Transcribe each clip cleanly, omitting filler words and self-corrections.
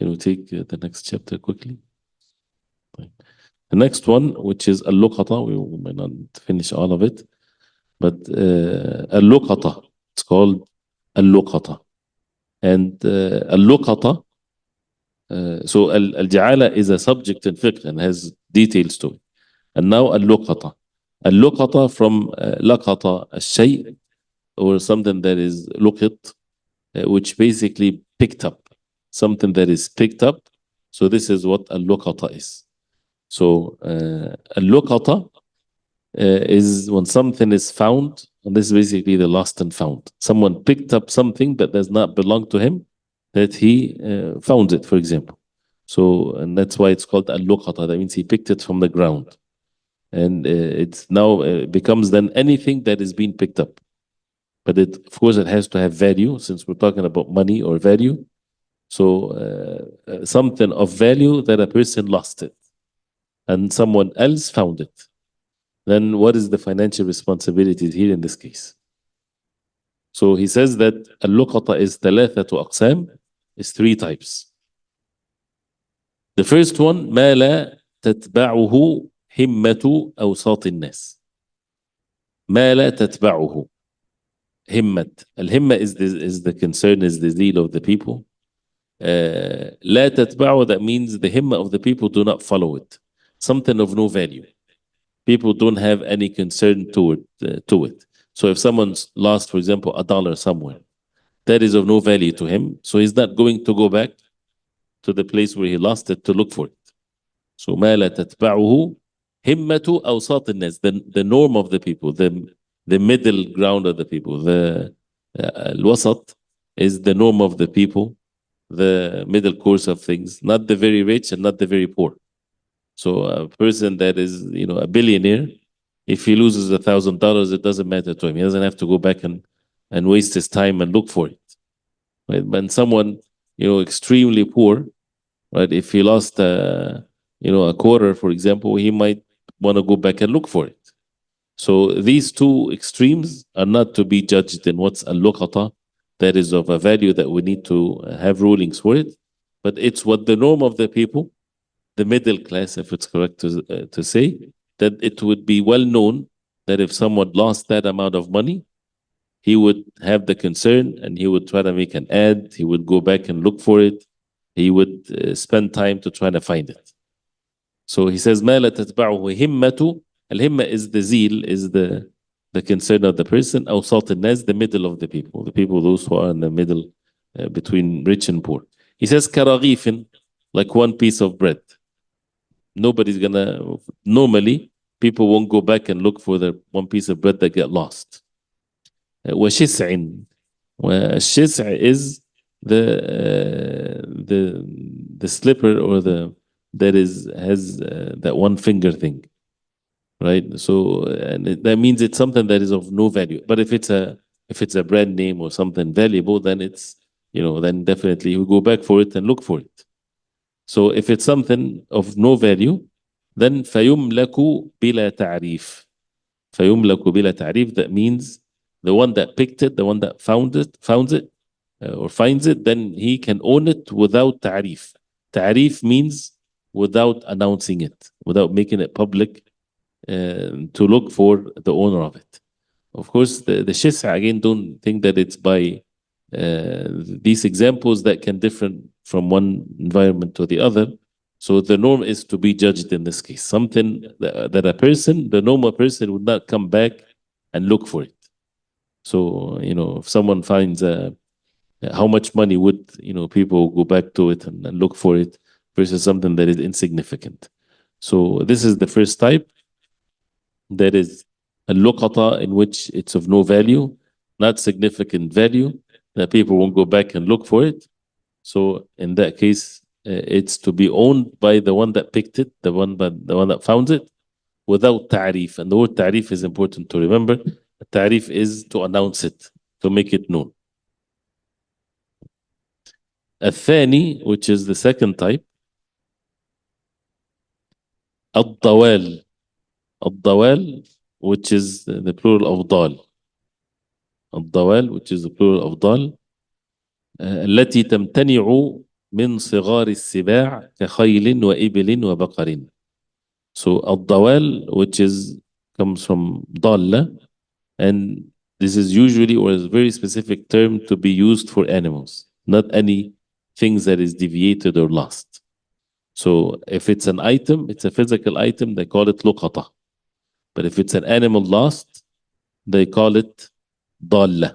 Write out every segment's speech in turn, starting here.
Can we take the next chapter quickly? The next one, which is Al-Luqata, we may not finish all of it, but Al-Luqata, it's called Al-Luqata. And Al-Luqata, so Al-Ja'ala is a subject in fiqh and has details to it. And now Al-Luqata. Al-Luqata from Laqata al-Shay, or something that is luqit, which basically picked up. Something that is picked up. So this is what Al-Luqata is. So Al-Luqata is when something is found, and this is basically the lost and found. Someone picked up something that does not belong to him, that he found it, for example. So, and that's why it's called Al-Luqata. That means he picked it from the ground. And it's now becomes then anything that is being picked up. But of course, it has to have value, since we're talking about money or value. So something of value that a person lost it, and someone else found it. Then what is the financial responsibility here in this case? So he says that Al-Luqata is ثلاثة أقسام, is 3 types. The first one, ما لا تتبعه همة أوساط الناس. ما لا تتبعه همة. الهمة is the concern, is the zeal of the people. لا تتبعه, that means the himma of the people do not follow it. Something of no value. People don't have any concern to it. So if someone's lost, for example, $1 somewhere, that is of no value to him. So he's not going to go back to the place where he lost it to look for it. So ما لا تتبعه همة أوساط الناس, the norm of the people, the middle ground of the people, the الوسط is the norm of the people, the middle course of things, not the very rich and not the very poor. So a person that is, a billionaire, if he loses $1,000, it doesn't matter to him. He doesn't have to go back and waste his time and look for it. Right? When someone, extremely poor, right? If he lost, a quarter, for example, he might want to go back and look for it. So these two extremes are not to be judged in what's Al-Luqata, that is of a value that we need to have rulings for it. But it's what the norm of the people, the middle class, if it's correct to say, that it would be well known that if someone lost that amount of money, he would have the concern and he would try to make an ad, he would go back and look for it, he would spend time to try to find it. So he says, مَا لَا تَتْبَعُهُ هِمَّةُ. Al-himma is the zeal, is the concern of the person. أوساط الناس, the middle of the people those who are in the middle between rich and poor. He says, كَرَغِيفٍ, like one piece of bread. Normally, people won't go back and look for the one piece of bread that get lost. وَشِسْعٍ. وَالشِّسْع is the slipper, or that has that one finger thing, right? So that means it's something that is of no value. But if it's a brand name or something valuable, then it's then definitely you go back for it and look for it. So if it's something of no value, then فَيُمْلَكُ بِلَا تَعْرِيف. فَيُمْلَكُ بِلَا تَعْرِيف, that means the one that picked it, the one that found it, or finds it, then he can own it without ta'rif. Ta'rif means without announcing it, without making it public, to look for the owner of it. Of course, the shis'a, again, don't think that it's by these examples that can differ from one environment to the other. So the norm is to be judged in this case. Something that a person, the normal person, would not come back and look for it. So, if someone finds how much money would, people go back to it and look for it versus something that is insignificant. So this is the first type. That is Al-Luqata, in which it's of no value, not significant value, that people won't go back and look for it. So in that case, it's to be owned by the one that picked it, the one that found it, without ta'rif. And the word ta'rif is important to remember. Ta'rif is to announce it, to make it known. الثاني, which is the second type, الضوال. الضوال, which is the plural of ضال. الضوال, which is the plural of ضال. التي تمتنع من صغار السباع كخيل وإبل وبقر. So الضوال, which is comes from ضالة, and this is usually or is a very specific term to be used for animals, not any things that is deviated or lost. So if it's an item, it's a physical item, they call it luqata. But if it's an animal lost, they call it ضالة.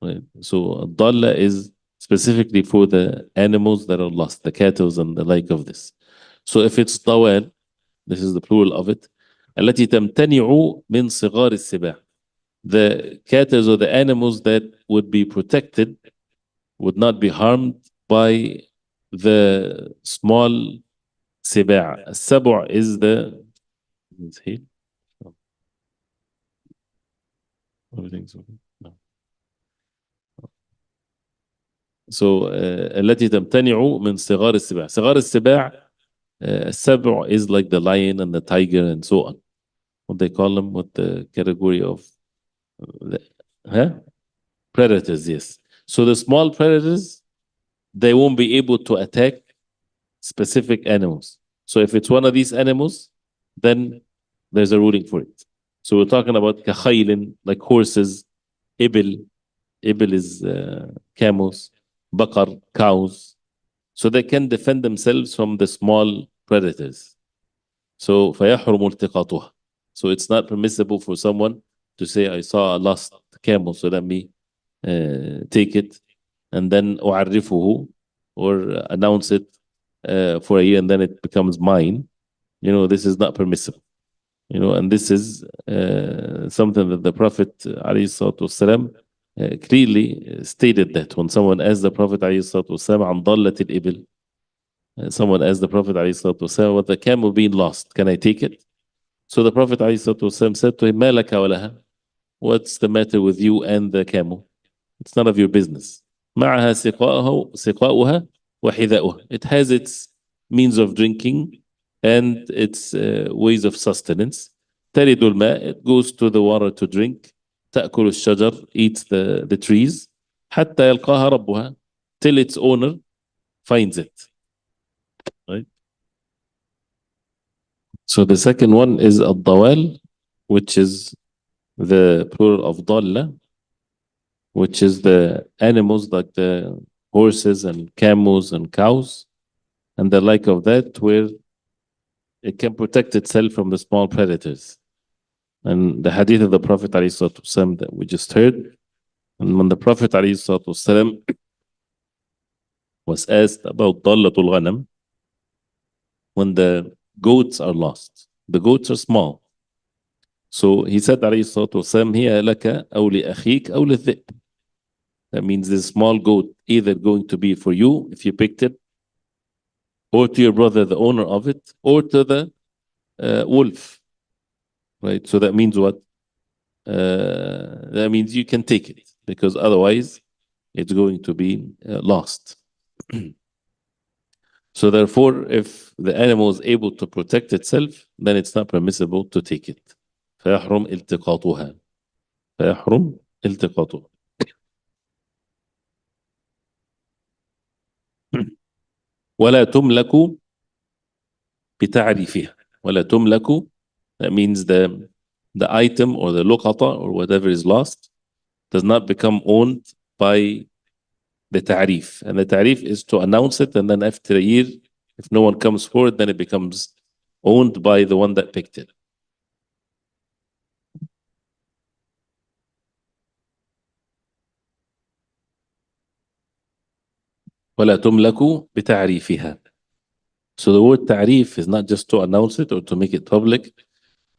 Right? So ضالة is specifically for the animals that are lost, the cattle and the like of this. So if it's ضوال, this is the plural of it, التي تمتنع من صغار السباع. The cattle or the animals that would be protected would not be harmed by the small سباع. السبع is the everything's okay. No. So التي تمتنع من صغار السباع. صغار السباع, السبع is like the lion and the tiger and so on. What they call them, what the category of huh? Predators, yes. So the small predators, they won't be able to attack specific animals. So if it's one of these animals, then there's a ruling for it. So we're talking about كخيل, like horses, ibil. Ibil is camels, bakar, cows. So they can defend themselves from the small predators. So فيحرم التقاطها. So it's not permissible for someone to say, I saw a lost camel, so let me take it and then أعرفه or announce it for a year and then it becomes mine. You know, this is not permissible. You know, and this is something that the Prophet والسلام, clearly stated that when someone asked the Prophet والسلام, عن ضالة الإبل, someone asked the Prophet والسلام, what the camel being lost, can I take it? So the Prophet والسلام, said to him, ما لك ولها? What's the matter with you and the camel? It's none of your business. معها سقاؤها وحذاؤها. It has its means of drinking and its ways of sustenance. ترد الماء, it goes to the water to drink. تأكل الشجر, eats the trees. حتى يلقاها ربها, till its owner finds it. Right? So the second one is الضوال, which is the plural of ضالة, which is the animals like the horses and camels and cows and the like of that, where it can protect itself from the small predators. And the hadith of the Prophet ﷺ that we just heard, and when the Prophet ﷺ was asked about dallatul ghanam, when the goats are lost, the goats are small. So he said ﷺ, هي لك أو لأخيك أو للذئب. That means this small goat either going to be for you if you picked it, or to your brother, the owner of it, or to the wolf. Right? So that means what? That means you can take it, because otherwise it's going to be lost. So therefore, if the animal is able to protect itself, then it's not permissible to take it. فيحرم التقاطها. فيحرم التقاطها. ولا تملك بتعريفها. ولا تملك, that means the item or the luqata or whatever is lost does not become owned by the ta'rif. And the ta'rif is to announce it, and then after a year, if no one comes forward, then it becomes owned by the one that picked it. ولا تملك بتعريفها. So the word ta'rif is not just to announce it or to make it public,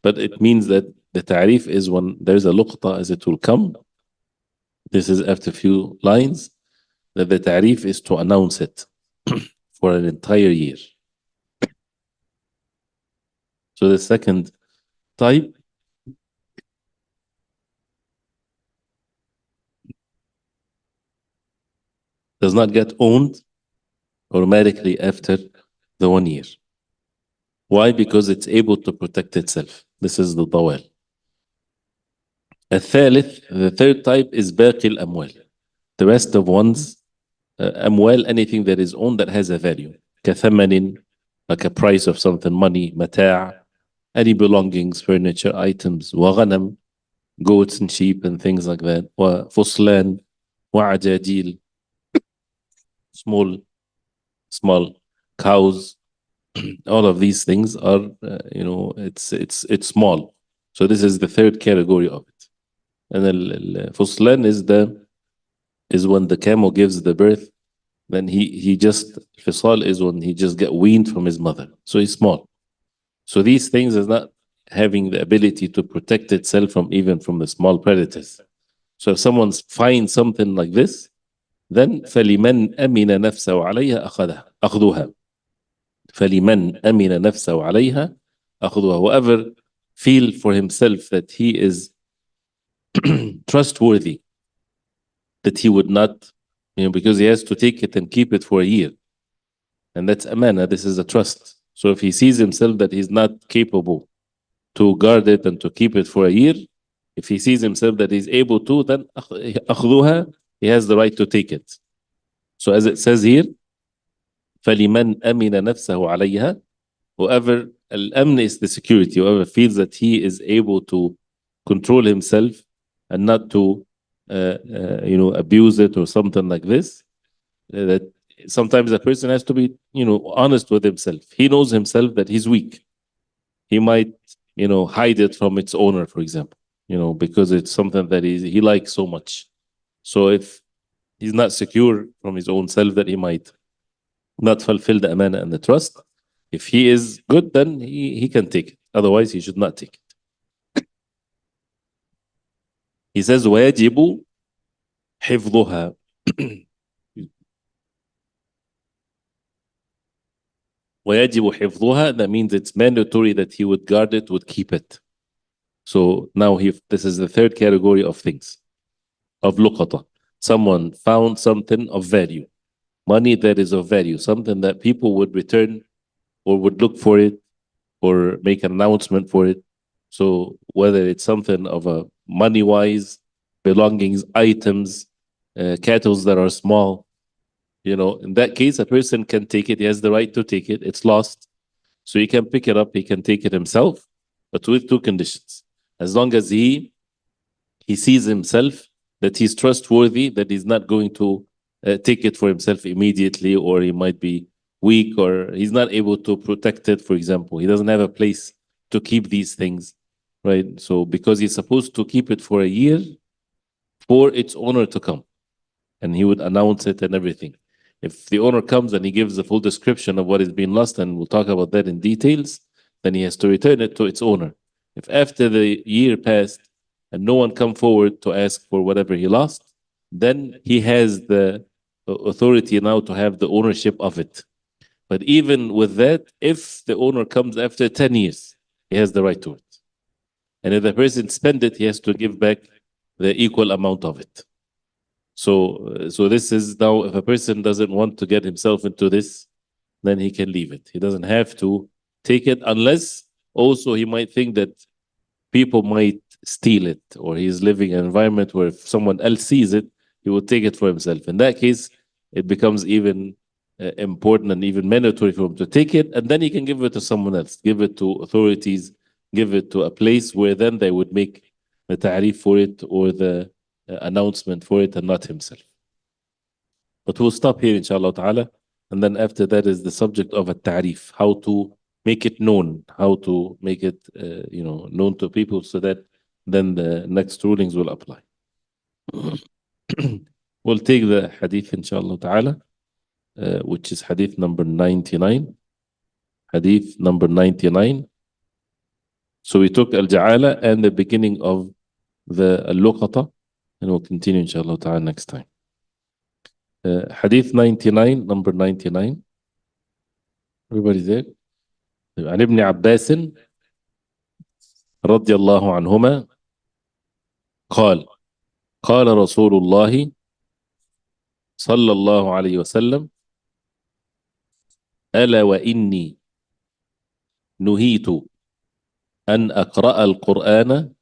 but it means that the ta'rif is when there's a luqta, as it will come. This is after a few lines, that the ta'rif is to announce it for an entire year. So the second type does not get owned automatically after the 1 year. Why? Because it's able to protect itself. This is the ضوال. الثالث, the third type is باقي الأموال. The rest of one's أموال, anything that is owned that has a value. كثمن, like a price of something, money, متاع, any belongings, furniture, items. وغنم, goats and sheep and things like that. وفصلان, وعجاجيل, small cows. All of these things are, it's small. So this is the third category of it. And الفصلان is when the camel gives the birth. Then he just, fisal is when he just get weaned from his mother. So he's small. So these things is not having the ability to protect itself from even from the small predators. So if someone finds something like this, then فَلِمَنْ أَمِنَ نَفْسَهُ عَلَيْهَا أَخْذُوهَا. فَلِمَنْ أَمِنَ نَفْسَهُ عَلَيْهَا أَخْذُوهَا. Whoever feel for himself that he is trustworthy, that he would not, because he has to take it and keep it for a year. And that's amana, this is a trust. So if he sees himself that he's not capable to guard it and to keep it for a year, if he sees himself that he's able to, then أخذوها, he has the right to take it. So as it says here, فَلِمَنْ أَمِنَ نَفْسَهُ عَلَيْهَا. Whoever, al-amn is the security, whoever feels that he is able to control himself and not to abuse it or something like this, that sometimes a person has to be honest with himself. He knows himself that he's weak. He might hide it from its owner, for example, because it's something that he likes so much. So if he's not secure from his own self, that he might not fulfill the amana and the trust. If he is good, then he can take it. Otherwise, he should not take it. He says, وَيَجِبُ حِفْظُهَا. وَيَجِبُ حِفْظُهَا. That means it's mandatory that he would guard it, would keep it. So now this is the third category of things, of luqata. Someone found something of value, money that is of value, something that people would return or would look for it or make an announcement for it. So whether it's something of a money-wise, belongings, items, cattle that are small, in that case, a person can take it. He has the right to take it. It's lost. So he can pick it up. He can take it himself, but with two conditions. As long as he sees himself that he's trustworthy, that he's not going to take it for himself immediately, or he might be weak, or he's not able to protect it, for example. He doesn't have a place to keep these things, right? So because he's supposed to keep it for a year for its owner to come, and he would announce it and everything. If the owner comes and he gives the full description of what is being lost, and we'll talk about that in details, then he has to return it to its owner. If after the year passed and no one come forward to ask for whatever he lost, then he has the authority now to have the ownership of it. But even with that, if the owner comes after 10 years, he has the right to it. And if the person spend it, he has to give back the equal amount of it. So this is now, if a person doesn't want to get himself into this, then he can leave it. He doesn't have to take it, unless also he might think that people might steal it, or he's living in an environment where if someone else sees it, he will take it for himself. In that case, it becomes even important and even mandatory for him to take it, and then he can give it to someone else, give it to authorities, give it to a place where then they would make the ta'rif for it or the announcement for it, and not himself. But we'll stop here, inshallah ta'ala, and then after that is the subject of a ta'rif, how to make it known, how to make it known to people, so that then the next rulings will apply. We'll take the hadith, inshallah ta'ala, which is hadith number 99. Hadith number 99. So we took al-ja'ala and the beginning of the al-luqata, and we'll continue, inshallah ta'ala, next time. Hadith 99, number 99. Everybody there? عن ابن عباس رضي الله عنهما قال قال رسول الله صلى الله عليه وسلم ألا وإني نهيت أن أقرأ القرآن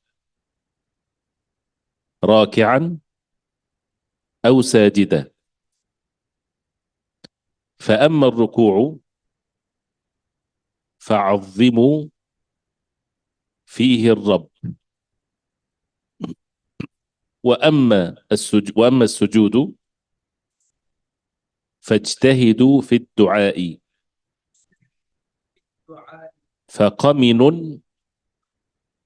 راكعا أو ساجدا فأما الركوع فعظموا فيه الرب، وأما السجود فاجتهدوا في الدعاء، فقمن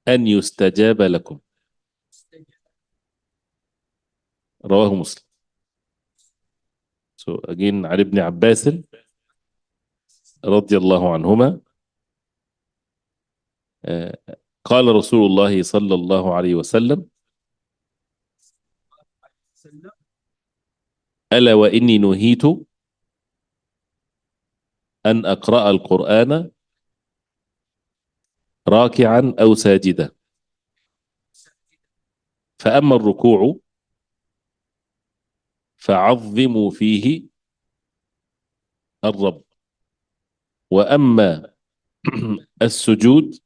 أن يستجاب لكم. رواه مسلم. So again عن ابن عباس رضي الله عنهما قال رسول الله صلى الله عليه وسلم: ألا وإني نهيت أن أقرأ القرآن راكعا أو ساجدا، فأما الركوع فعظموا فيه الرب، وأما السجود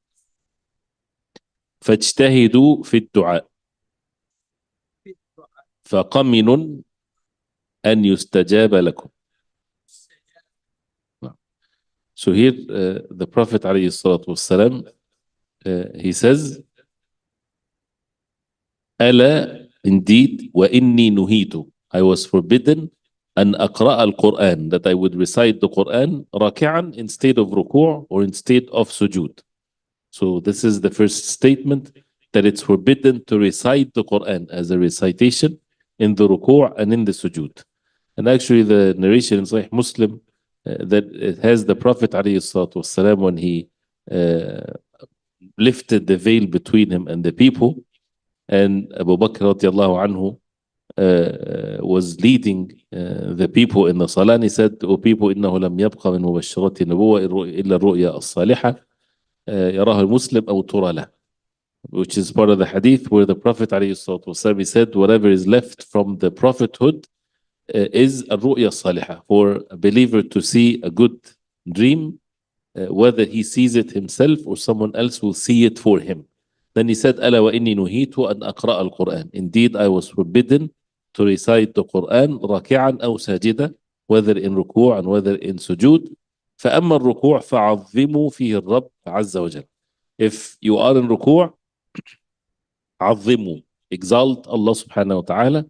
فاجتهدوا في الدعاء، فقمن أن يستجاب لكم. So here the Prophet عليه الصلاة والسلام he says, ألا indeed وإني نهيت, I was forbidden أن أقرأ القرآن, that I would recite the Quran راكعا instead of ركوع or instead of sujud. So this is the first statement, that it's forbidden to recite the Quran as a recitation in the ruku' and in the sujud. And actually the narration in Sahih Muslim that it has the Prophet ﷺ when he lifted the veil between him and the people, and Abu Bakr radiallahu anhu was leading the people in the salah, and he said, O people, إنه لم يبقى من مبشرات النبوة إلا الرؤيا الصالحة يراها المسلم أو ترى له, which is part of the hadith where the Prophet ﷺ, he said, whatever is left from the prophethood is a ru'ya salihah, for a believer to see a good dream, whether he sees it himself or someone else will see it for him. Then he said, ألا وإني نهيت أن أقرأ القرآن. Indeed, I was forbidden to recite the Quran راكعا أو ساجدا, whether in ركوع and whether in sujud. فأما الركوع فعظموا فيه الرب عز وجل. If you are in ركوع, عظموا, exalt Allah subhanahu wa ta'ala,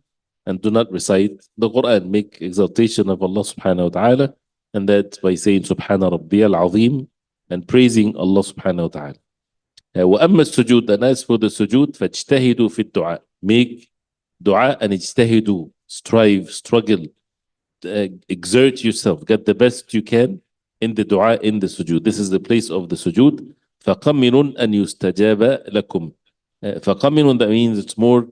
and do not recite the Quran. Make exaltation of Allah subhanahu wa ta'ala, and that by saying Subhana Rabbiyal Azim and praising Allah subhanahu wa ta'ala. وأما السجود, and as for the sujud, فاجتهدوا في الدعاء. Make dua and اجتهدوا, strive, struggle, exert yourself, get the best you can in the dua, in the sujud. This is the place of the sujud. فقمن أن يستجاب لكم. فقمن, that means it's more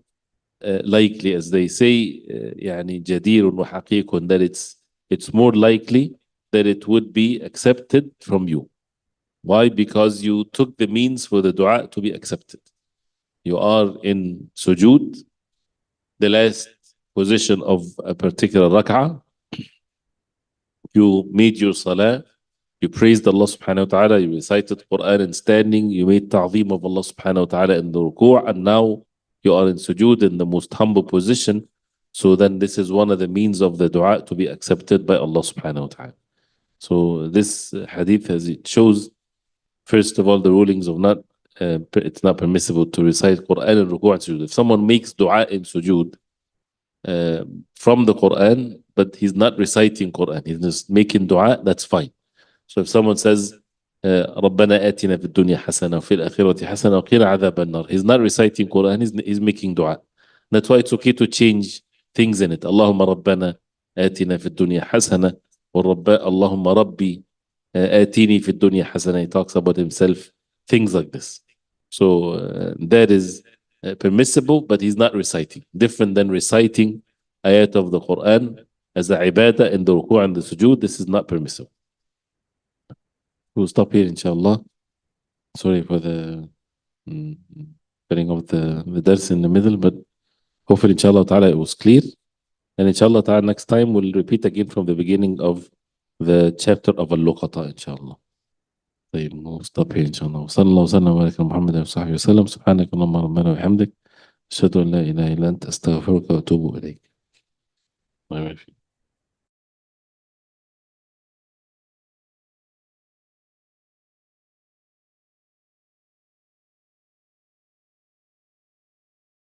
likely, as they say, يعني جدير وحقيق, that it's more likely that it would be accepted from you. Why? Because you took the means for the dua to be accepted. You are in sujud, the last position of a particular rak'ah. You made your salah, you praised Allah subhanahu wa ta'ala, you recited Quran in standing, you made ta'zeem of Allah subhanahu wa ta'ala in the ruku', and now you are in sujud in the most humble position. So then this is one of the means of the dua to be accepted by Allah subhanahu wa ta'ala. So this hadith, as it shows, first of all, the rulings of not, it's not permissible to recite Quran in ruku' and sujud. If someone makes dua in sujud from the Quran, but he's not reciting Quran, he's just making dua, that's fine. So if someone says, ربنا آتنا في الدنيا حسنة وفي الآخرة حسنة وقنا عذاب النار, he's not reciting Quran, he's making dua. That's why it's okay to change things in it. اللهم ربنا آتنا في الدنيا حسنة, or اللهم ربي آتيني في الدنيا حسنة. He talks about himself, things like this. So that is permissible, but he's not reciting. Different than reciting ayat of the Quran as a ibadah in the ruku' and the sujood. This is not permissible. We'll stop here, inshallah. Sorry for the cutting off the dars in the middle, but hopefully, inshallah ta'ala, it was clear. And inshallah ta'ala, next time we'll repeat again from the beginning of the chapter of Al-Luqata, inshallah. طيب, we'll stop here, inshallah. وصلى الله وسلم وبارك على محمد وصحبه وسلم. سبحانك اللهم ربنا وبحمدك أشهد أن لا إله إلا أنت أستغفرك وأتوب إليك.